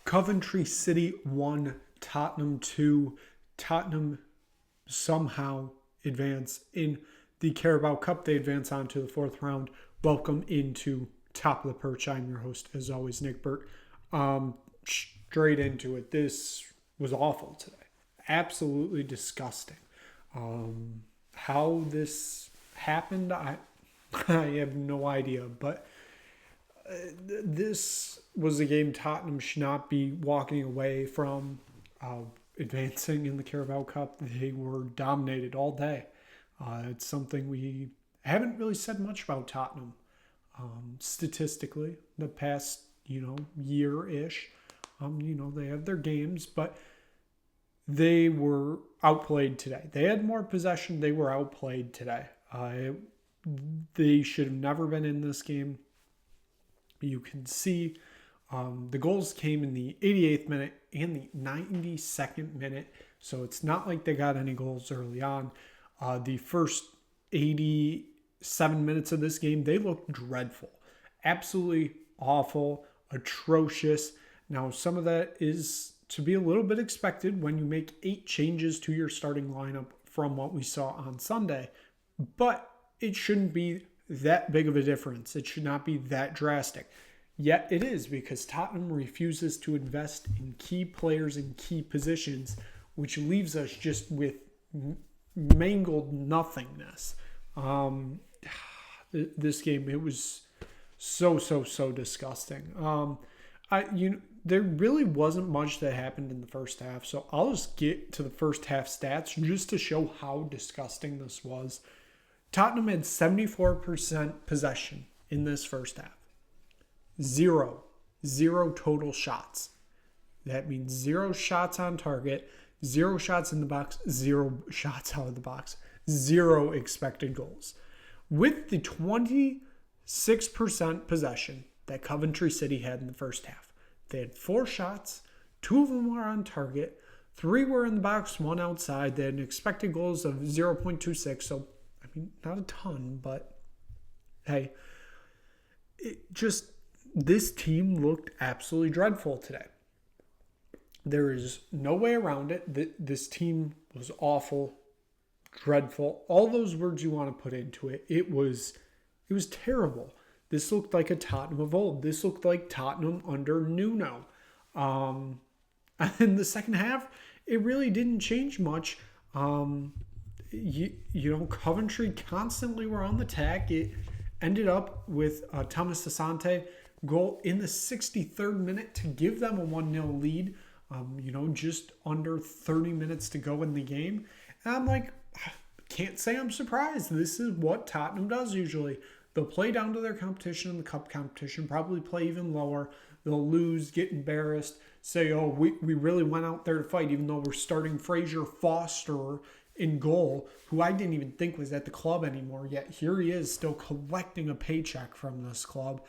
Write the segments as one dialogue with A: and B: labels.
A: Coventry City 1, Tottenham 2. Tottenham somehow advance in the Carabao Cup. They advance on to the fourth round. Welcome into Top of the Perch. I'm your host, as always, Nick Burt. Straight into it. This was awful today. Absolutely disgusting. How this happened, I have no idea. But this was a game Tottenham should not be walking away from advancing in the Carabao Cup. They were dominated all day. It's something we haven't really said much about Tottenham statistically the past, year-ish. They have their games, but they were outplayed today. They had more possession. They were outplayed today. They should have never been in this game. You can see the goals came in the 88th minute and the 92nd minute, so it's not like they got any goals early on. The first 87 minutes of this game, they looked dreadful. Absolutely awful, atrocious. Now, some of that is to be a little bit expected when you make 8 changes to your starting lineup from what we saw on Sunday, but it shouldn't be that big of a difference. It should not be that drastic. Yet it is, because Tottenham refuses to invest in key players in key positions, which leaves us just with mangled nothingness. This game, it was so disgusting. There really wasn't much that happened in the first half, so I'll just get to the first half stats just to show how disgusting this was. Tottenham had 74% possession in this first half. Zero total shots. That means 0 shots on target, 0 shots in the box, 0 shots out of the box, 0 expected goals. With the 26% possession that Coventry City had in the first half, they had 4 shots, 2 of them were on target, 3 were in the box, 1 outside. They had expected goals of 0.26, so not a ton, but hey, this team looked absolutely dreadful today. There is no way around it. This team was awful, dreadful, all those words you want to put into it. It was terrible. This looked like a Tottenham of old. This looked like Tottenham under Nuno. And in the second half, it really didn't change much. Coventry constantly were on the attack. It ended up with Thomas Asante goal in the 63rd minute to give them a 1-0 lead. Just under 30 minutes to go in the game. And I'm like, can't say I'm surprised. This is what Tottenham does usually. They'll play down to their competition in the cup competition, probably play even lower. They'll lose, get embarrassed, say, oh, we really went out there to fight, even though we're starting Fraser Foster in goal, who I didn't even think was at the club anymore, yet here he is still collecting a paycheck from this club.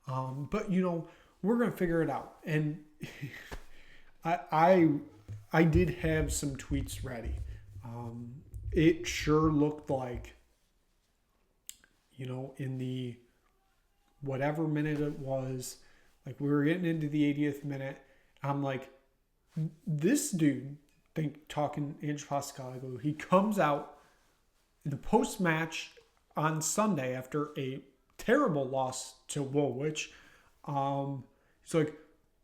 A: But we're going to figure it out. And I did have some tweets ready. It sure looked like, in the whatever minute it was, like we were getting into the 80th minute, I'm like, this dude, talking Ange Postecoglou, he comes out in the post-match on Sunday after a terrible loss to Woolwich. He's like,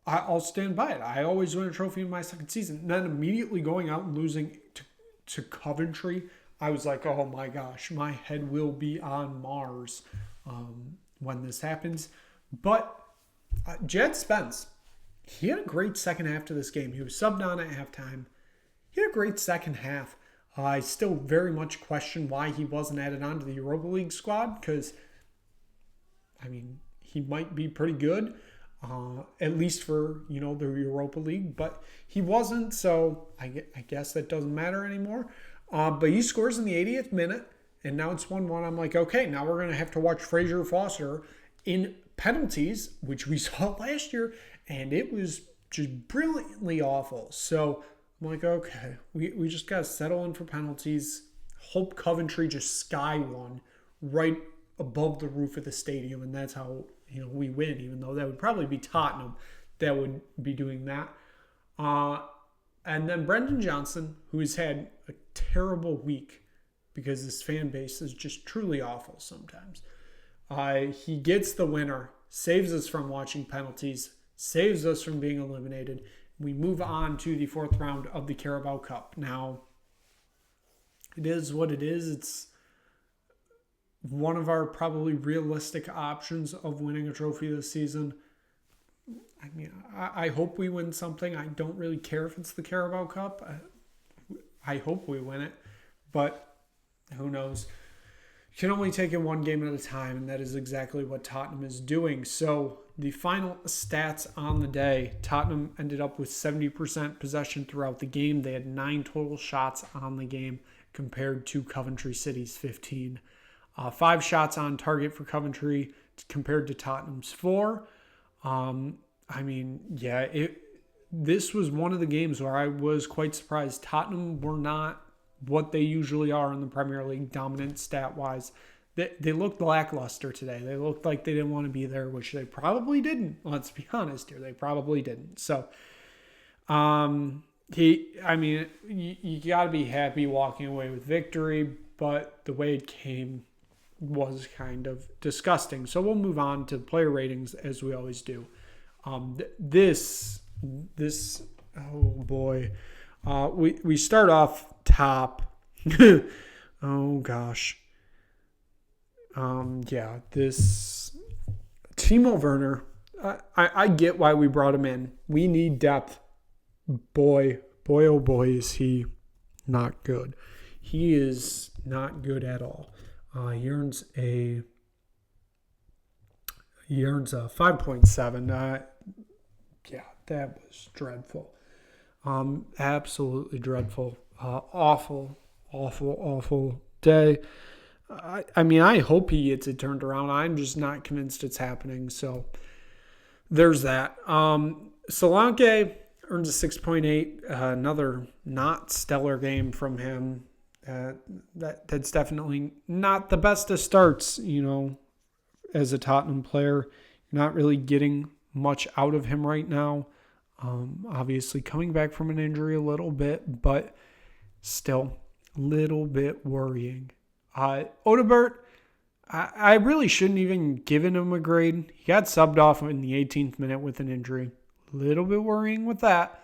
A: I'll stand by it. I always win a trophy in my second season. And then immediately going out and losing to Coventry, I was like, oh my gosh, my head will be on Mars when this happens. But Jed Spence, he had a great second half to this game. He was subbed on at halftime. He had a great second half. I still very much question why he wasn't added on to the Europa League squad, because, he might be pretty good, at least for, the Europa League, but he wasn't, so I guess that doesn't matter anymore. But he scores in the 80th minute, and now it's 1-1. I'm like, okay, now we're going to have to watch Fraser Foster in penalties, which we saw last year, and it was just brilliantly awful. So I'm like, okay, we just got to settle in for penalties, hope Coventry just sky one right above the roof of the stadium, and that's how we win, even though that would probably be Tottenham. that would be doing that. And then Brendan Johnson, who has had a terrible week because his fan base is just truly awful sometimes. He gets the winner, saves us from watching penalties, saves us from being eliminated. We move on to the fourth round of the Carabao Cup. Now, it is what it is. It's one of our probably realistic options of winning a trophy this season. I mean, I hope we win something. I don't really care if it's the Carabao Cup. I hope we win it, but who knows? You can only take it one game at a time, and that is exactly what Tottenham is doing. So the final stats on the day, Tottenham ended up with 70% possession throughout the game. They had 9 total shots on the game compared to Coventry City's 15. 5 shots on target for Coventry compared to Tottenham's 4. This was one of the games where I was quite surprised. Tottenham were not what they usually are in the Premier League, dominant stat-wise. They looked lackluster today. They looked like they didn't want to be there, which they probably didn't. Let's be honest here. They probably didn't. So, you got to be happy walking away with victory, but the way it came was kind of disgusting. So we'll move on to player ratings as we always do. Oh boy. We start off top. Oh gosh. This Timo Werner, I get why we brought him in. We need depth. Boy, oh boy, is he not good. He is not good at all. He earns a 5.7. That was dreadful. Absolutely dreadful. Awful day. I hope he gets it turned around. I'm just not convinced it's happening. So there's that. Solanke earns a 6.8. Another not stellar game from him. That's definitely not the best of starts, as a Tottenham player. You're not really getting much out of him right now. Obviously coming back from an injury a little bit, but still a little bit worrying. Odebert, I really shouldn't even given him a grade. He got subbed off in the 18th minute with an injury. A little bit worrying with that.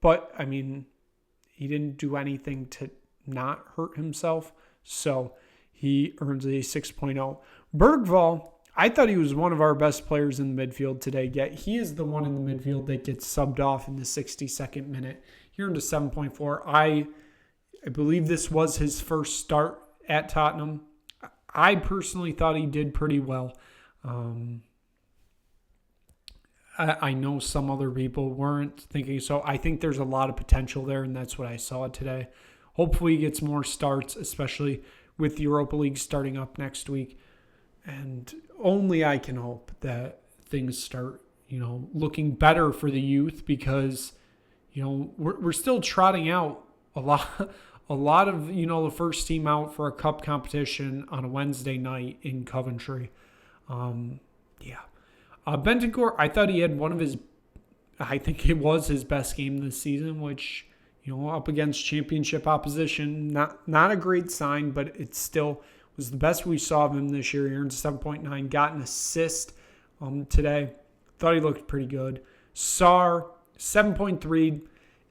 A: But he didn't do anything to not hurt himself. So he earns a 6.0. Bergvall, I thought he was one of our best players in the midfield today, yet he is the one in the midfield that gets subbed off in the 62nd minute. He earned a 7.4. I believe this was his first start at Tottenham. I personally thought he did pretty well. I know some other people weren't thinking so. I think there's a lot of potential there, and that's what I saw today. Hopefully he gets more starts, especially with the Europa League starting up next week. And only I can hope that things start, looking better for the youth because, we're still trotting out a lot of, the first team out for a cup competition on a Wednesday night in Coventry. Bentancur, I thought he had I think it was his best game this season, which, up against championship opposition, not a great sign, but it still was the best we saw of him this year. He earned 7.9, got an assist today. Thought he looked pretty good. Sarr, 7.3.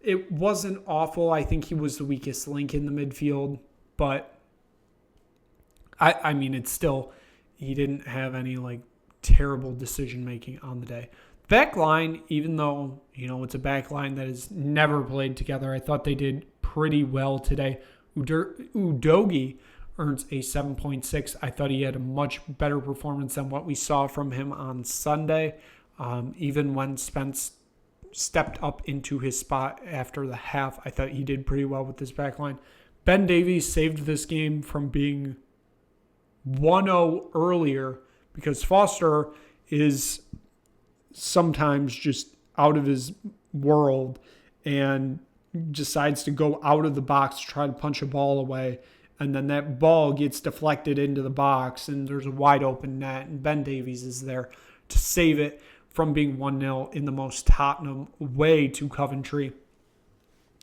A: It wasn't awful. I think he was the weakest link in the midfield, but it's still, he didn't have any terrible decision-making on the day. Back line, even though, it's a back line that has never played together, I thought they did pretty well today. Udogie earns a 7.6. I thought he had a much better performance than what we saw from him on Sunday, even when Spence stepped up into his spot after the half. I thought he did pretty well with this back line. Ben Davies saved this game from being 1-0 earlier because Foster is sometimes just out of his world and decides to go out of the box to try to punch a ball away. And then that ball gets deflected into the box and there's a wide open net and Ben Davies is there to save it. from being 1-0 in the most Tottenham way to Coventry.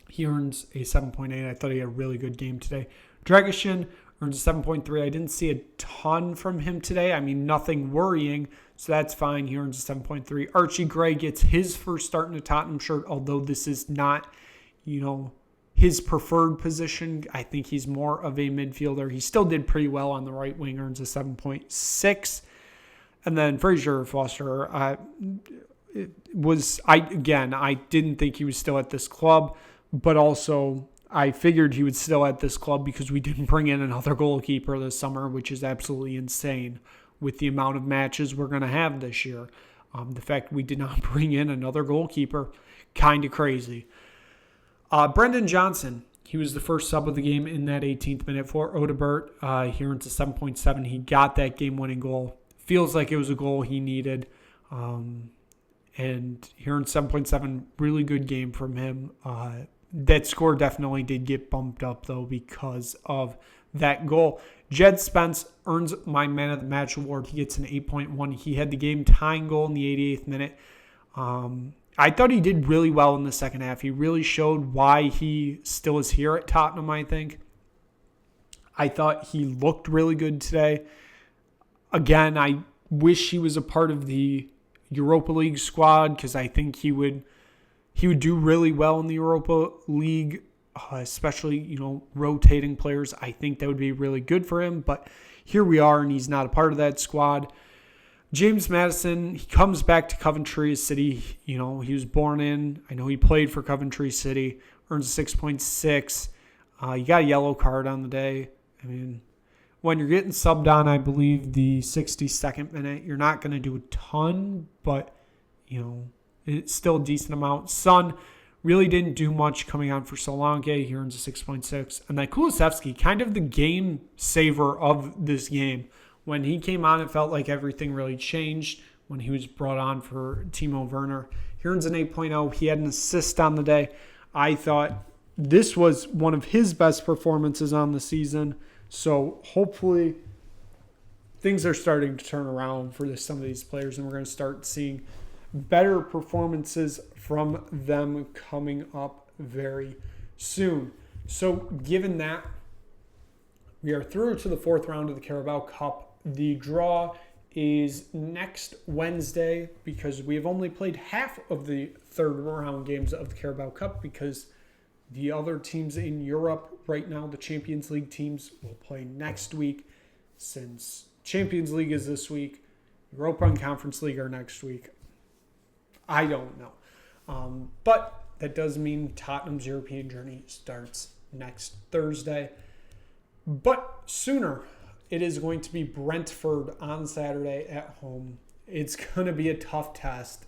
A: He earns a 7.8. I thought he had a really good game today. Dragishin earns a 7.3. I didn't see a ton from him today. I mean, nothing worrying, so that's fine. He earns a 7.3. Archie Gray gets his first start in a Tottenham shirt, although this is not, his preferred position. I think he's more of a midfielder. He still did pretty well on the right wing, earns a 7.6. And then Fraser Foster, I didn't think he was still at this club, but also I figured he was still at this club because we didn't bring in another goalkeeper this summer, which is absolutely insane with the amount of matches we're going to have this year. The fact we did not bring in another goalkeeper, kind of crazy. Brendan Johnson, he was the first sub of the game in that 18th minute for Odebert. He earns a 7.7. He got that game-winning goal. Feels like it was a goal he needed. And he earned 7.7. Really good game from him. That score definitely did get bumped up, though, because of that goal. Jed Spence earns my Man of the Match award. He gets an 8.1. He had the game-tying goal in the 88th minute. I thought he did really well in the second half. He really showed why he still is here at Tottenham, I think. I thought he looked really good today. Again, I wish he was a part of the Europa League squad because I think he would do really well in the Europa League, especially, rotating players. I think that would be really good for him, but here we are, and he's not a part of that squad. James Maddison, he comes back to Coventry City. He was born in. I know he played for Coventry City, earns a 6.6. You got a yellow card on the day. I mean, when you're getting subbed on, I believe, the 62nd minute, you're not going to do a ton, but, it's still a decent amount. Son really didn't do much coming on for Solanke. He earns a 6.6. And then Kulusevski, kind of the game saver of this game. When he came on, it felt like everything really changed when he was brought on for Timo Werner. He earns an 8.0. He had an assist on the day. I thought this was one of his best performances on the season. So hopefully things are starting to turn around for some of these players, and we're going to start seeing better performances from them coming up very soon. So given that, we are through to the fourth round of the Carabao Cup. The draw is next Wednesday because we have only played half of the third round games of the Carabao Cup because the other teams in Europe right now, the Champions League teams, will play next week since Champions League is this week. Europa and Conference League are next week. I don't know. But that does mean Tottenham's European journey starts next Thursday. But sooner, it is going to be Brentford on Saturday at home. It's going to be a tough test.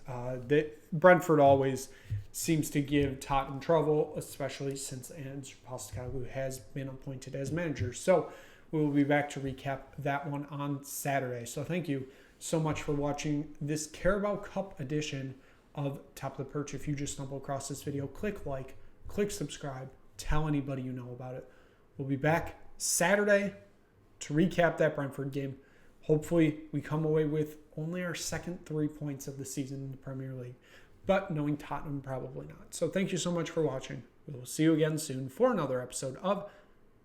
A: Brentford always seems to give Tottenham trouble, especially since Ange Postecoglou has been appointed as manager. So we will be back to recap that one on Saturday. So thank you so much for watching this Carabao Cup edition of Top of the Perch. If you just stumble across this video, click like, click subscribe, tell anybody you know about it. We'll be back Saturday to recap that Brentford game. Hopefully we come away with only our second 3 points of the season in the Premier League, but knowing Tottenham, probably not. So thank you so much for watching. We will see you again soon for another episode of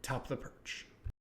A: Top of the Perch.